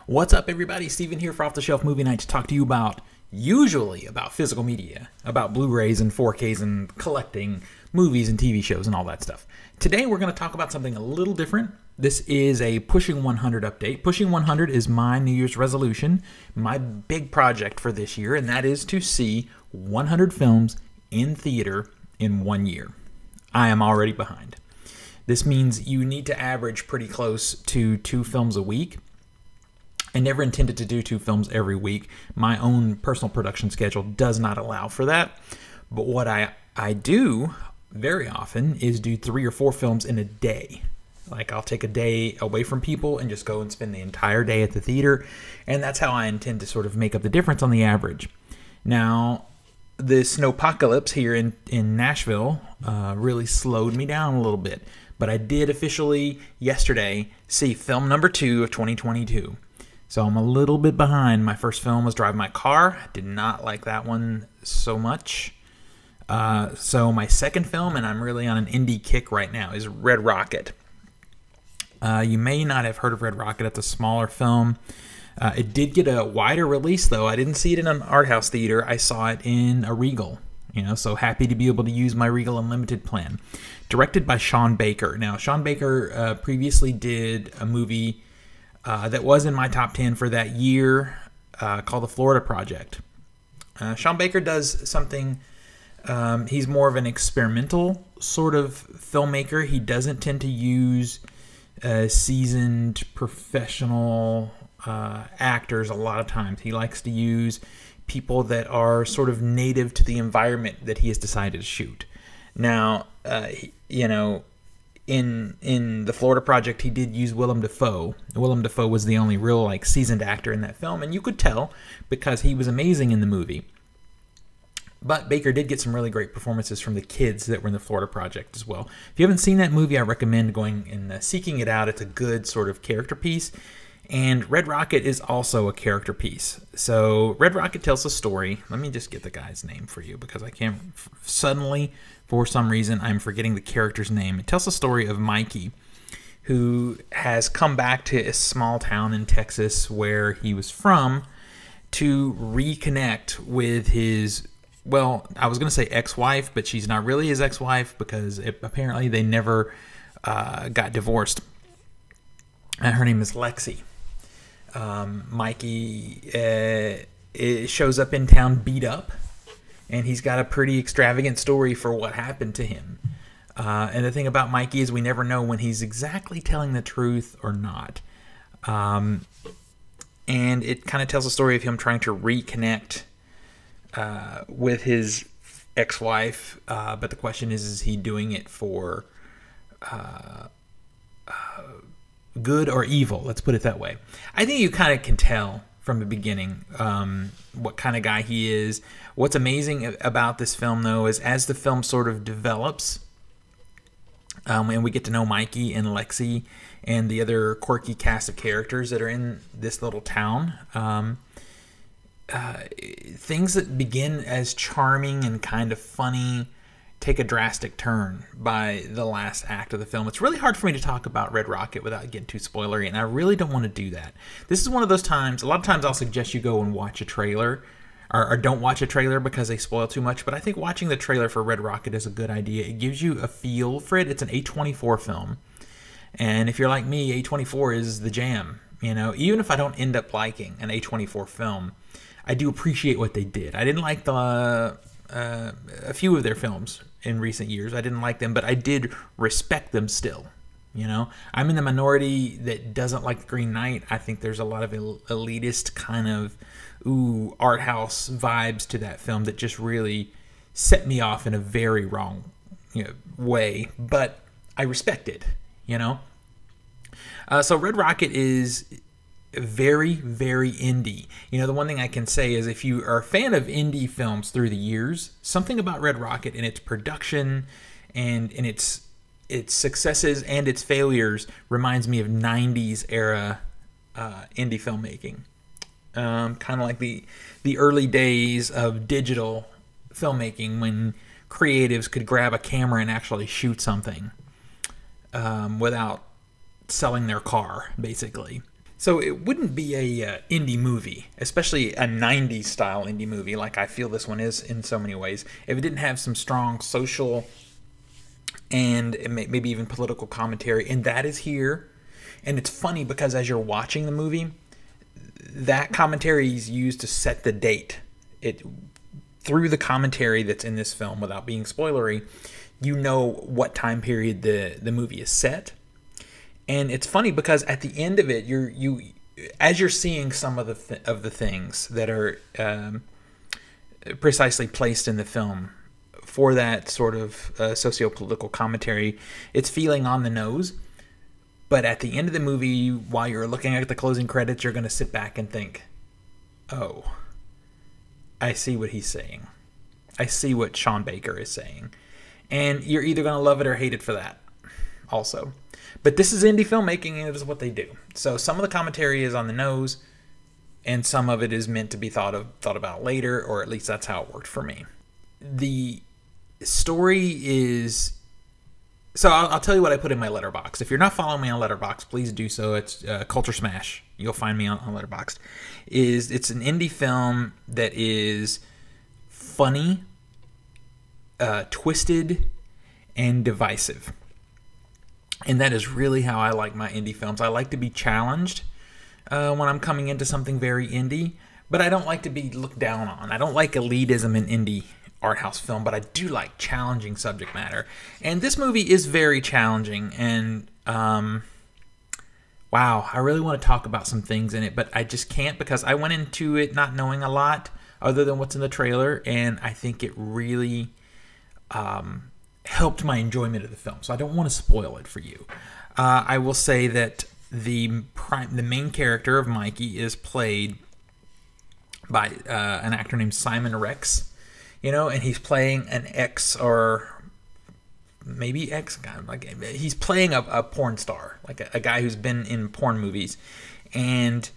What's up, everybody? Steven here for Off the Shelf Movie Night to talk to you usually about physical media, about Blu-rays and 4Ks and collecting movies and TV shows and all that stuff. Today we're going to talk about something a little different. This is a Pushing 100 update. Pushing 100 is my New Year's resolution, my big project for this year, and that is to see 100 films in theater in 1 year. I am already behind. This means you need to average pretty close to 2 films a week. I never intended to do 2 films every week. My own personal production schedule does not allow for that. But what I do very often is do 3 or 4 films in a day. Like, I'll take a day away from people and just go and spend the entire day at the theater. And that's how I intend to sort of make up the difference on the average. Now, the snowpocalypse here in Nashville really slowed me down a little bit. But I did officially, yesterday, see film number 2 of 2022. So I'm a little bit behind. My first film was Drive My Car. I did not like that one so much. So my second film, and I'm really on an indie kick right now, is Red Rocket. You may not have heard of Red Rocket. It's a smaller film. It did get a wider release, though. I didn't see it in an art house theater. I saw it in a Regal. So happy to be able to use my Regal Unlimited plan. Directed by Sean Baker. Now, Sean Baker previously did a movie that was in my top 10 for that year called The Florida Project. Sean Baker does something, he's more of an experimental sort of filmmaker. He doesn't tend to use seasoned professional actors a lot of times. He likes to use people that are sort of native to the environment that he has decided to shoot. Now, in the Florida Project, he did use Willem Dafoe. Willem Dafoe was the only real seasoned actor in that film, and you could tell because he was amazing in the movie. But Baker did get some really great performances from the kids that were in the Florida Project as well. If you haven't seen that movie, I recommend going and seeking it out. It's a good sort of character piece. And Red Rocket is also a character piece. So Red Rocket tells a story. Let me just get the guy's name for you because I can't suddenly, for some reason, I'm forgetting the character's name. It tells the story of Mikey, who has come back to a small town in Texas where he was from to reconnect with his, well, I was going to say ex-wife, but she's not really his ex-wife because apparently they never got divorced. Her name is Lexi. Mikey shows up in town beat up, and he's got a pretty extravagant story for what happened to him. And the thing about Mikey is we never know when he's exactly telling the truth or not. And it kind of tells a story of him trying to reconnect with his ex-wife. But the question is he doing it for good or evil? Let's put it that way. I think you kind of can tell from the beginning what kind of guy he is. What's amazing about this film, though, is as the film sort of develops and we get to know Mikey and Lexi and the other quirky cast of characters that are in this little town, things that begin as charming and kind of funny take a drastic turn by the last act of the film. It's really hard for me to talk about Red Rocket without getting too spoilery, and I really don't want to do that. This is one of those times, a lot of times I'll suggest you go and watch a trailer, or don't watch a trailer because they spoil too much, but I think watching the trailer for Red Rocket is a good idea. It gives you a feel for it. It's an A24 film, and if you're like me, A24 is the jam. Even if I don't end up liking an A24 film, I do appreciate what they did. I didn't like a few of their films in recent years. I didn't like them, but I did respect them still. I'm in the minority that doesn't like The Green Knight. I think there's a lot of elitist kind of art house vibes to that film that just really set me off in a very wrong way. But I respect it. So Red Rocket is very, very indie. The one thing I can say is if you are a fan of indie films through the years, something about Red Rocket and its production and in its successes and its failures reminds me of 90s era indie filmmaking. Kind of like the early days of digital filmmaking when creatives could grab a camera and actually shoot something without selling their car, basically. So it wouldn't be a indie movie, especially a 90s style indie movie like I feel this one is in so many ways, if it didn't have some strong social and maybe even political commentary, and that is here. And it's funny because as you're watching the movie, that commentary is used to set the date. Through the commentary that's in this film, without being spoilery, you know what time period the movie is set. And it's funny because at the end of it, as you're seeing some of the things that are precisely placed in the film for that sort of socio-political commentary, it's feeling on the nose. But at the end of the movie, while you're looking at the closing credits, you're going to sit back and think, oh, I see what he's saying. I see what Sean Baker is saying. And you're either going to love it or hate it for that also. But this is indie filmmaking, and it is what they do. So some of the commentary is on the nose, and some of it is meant to be thought about later, or at least that's how it worked for me. The story is... So I'll tell you what I put in my letterboxd. If you're not following me on letterboxd, please do so. It's culturesmash. You'll find me on letterboxd. It's an indie film that is funny, twisted, and divisive. And that is really how I like my indie films. I like to be challenged when I'm coming into something very indie, but I don't like to be looked down on. I don't like elitism in indie art house film, but I do like challenging subject matter. And this movie is very challenging, and wow, I really want to talk about some things in it, but I just can't because I went into it not knowing a lot other than what's in the trailer, and I think it really helped my enjoyment of the film. So I don't want to spoil it for you. I will say that the main character of Mikey is played by an actor named Simon Rex. And he's playing an ex, or maybe ex guy. Like, he's playing a porn star, like a guy who's been in porn movies. And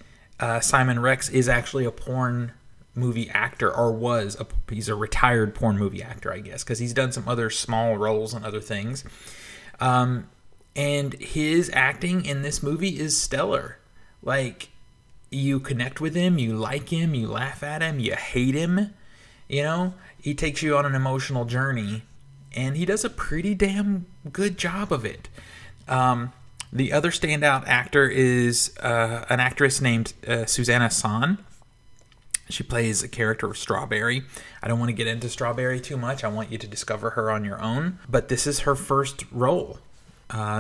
Simon Rex is actually a porn movie actor, or he's a retired porn movie actor, I guess, because he's done some other small roles and other things. And his acting in this movie is stellar. Like, you connect with him, you like him, you laugh at him, you hate him. He takes you on an emotional journey, and he does a pretty damn good job of it. The other standout actor is an actress named Susanna San. She plays a character of Strawberry. I don't want to get into Strawberry too much. I want you to discover her on your own. But this is her first role.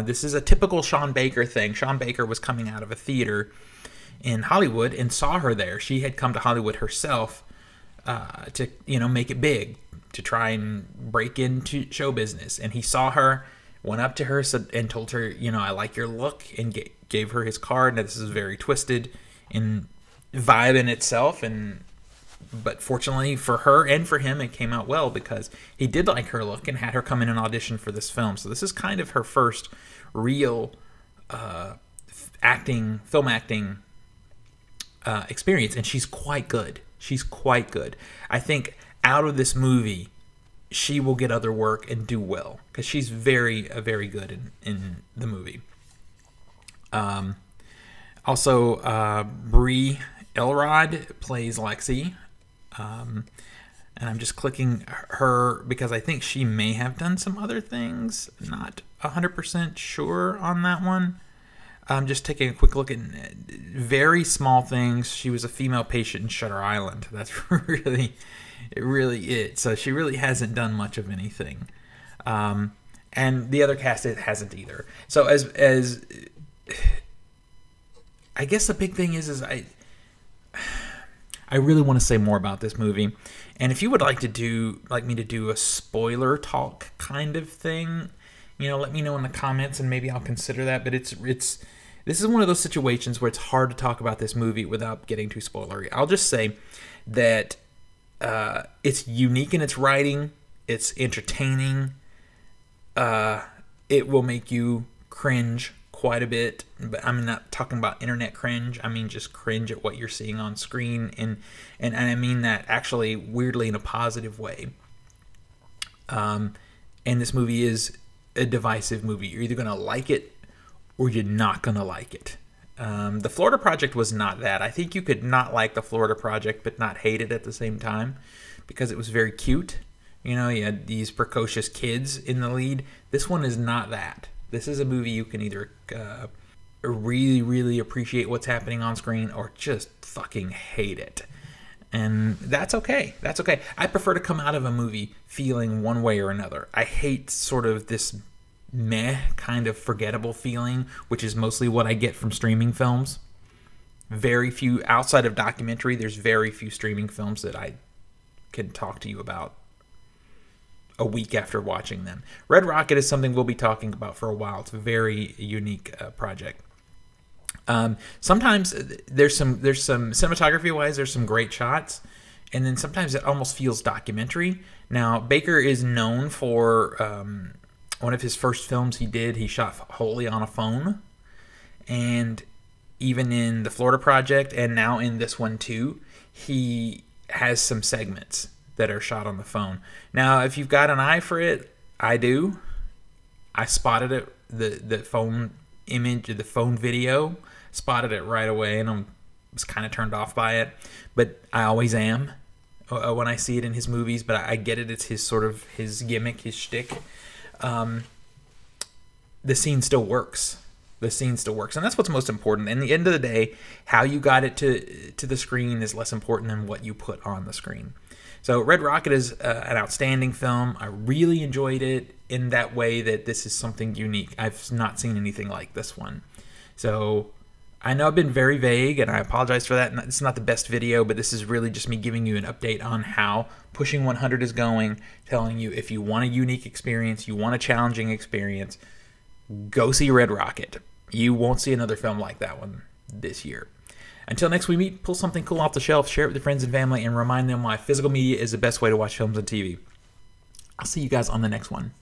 This is a typical Sean Baker thing. Sean Baker was coming out of a theater in Hollywood and saw her there. She had come to Hollywood herself to make it big, to try and break into show business. And he saw her, went up to her and told her, I like your look, and gave her his card. Now, this is very twisted in vibe in itself, but fortunately for her and for him, it came out well because he did like her look and had her come in and audition for this film. So this is kind of her first real film acting experience, and she's quite good. She's quite good. I think out of this movie, she will get other work and do well because she's very good in the movie. Also, Brie Elrod plays Lexi, and I'm just clicking her because I think she may have done some other things. Not 100% sure on that one. I'm just taking a quick look at very small things. She was a female patient in Shutter Island. That's really it. So she really hasn't done much of anything. And the other cast hasn't either. So as I guess the big thing is I really want to say more about this movie. And if you would like me to do a spoiler talk kind of thing, let me know in the comments and maybe I'll consider that. But this is one of those situations where it's hard to talk about this movie without getting too spoilery. I'll just say that it's unique in its writing. It's entertaining. It will make you cringe quite a bit. But I'm not talking about internet cringe. I mean just cringe at what you're seeing on screen. And I mean that actually weirdly in a positive way. And this movie is a divisive movie. You're either going to like it or you're not going to like it. The Florida Project was not that. I think you could not like the Florida Project but not hate it at the same time because it was very cute. You know, you had these precocious kids in the lead. This one is not that. This is a movie you can either really, really appreciate what's happening on screen or just fucking hate it. And that's okay. That's okay. I prefer to come out of a movie feeling one way or another. I hate sort of this meh kind of forgettable feeling, which is mostly what I get from streaming films. Very few, outside of documentary, there's very few streaming films that I can talk to you about a week after watching them. Red Rocket is something we'll be talking about for a while. It's a very unique project. Sometimes there's some cinematography wise, there's some great shots, and then sometimes it almost feels documentary. Now, Baker is known for one of his first films he shot wholly on a phone, and even in the Florida Project and now in this one too, he has some segments that are shot on the phone. Now, if you've got an eye for it, I do. I spotted it, the phone image, the phone video, spotted it right away, and I was kind of turned off by it. But I always am when I see it in his movies. But I get it; it's his sort of his gimmick, his shtick. The scene still works. The scene still works, and that's what's most important. In the end of the day, how you got it to the screen is less important than what you put on the screen. So Red Rocket is an outstanding film. I really enjoyed it in that way that this is something unique. I've not seen anything like this one. So I know I've been very vague, and I apologize for that. It's not the best video, but this is really just me giving you an update on how Pushing 100 is going, telling you if you want a unique experience, you want a challenging experience, go see Red Rocket. You won't see another film like that one this year. Until next we meet, pull something cool off the shelf, share it with your friends and family, and remind them why physical media is the best way to watch films and TV. I'll see you guys on the next one.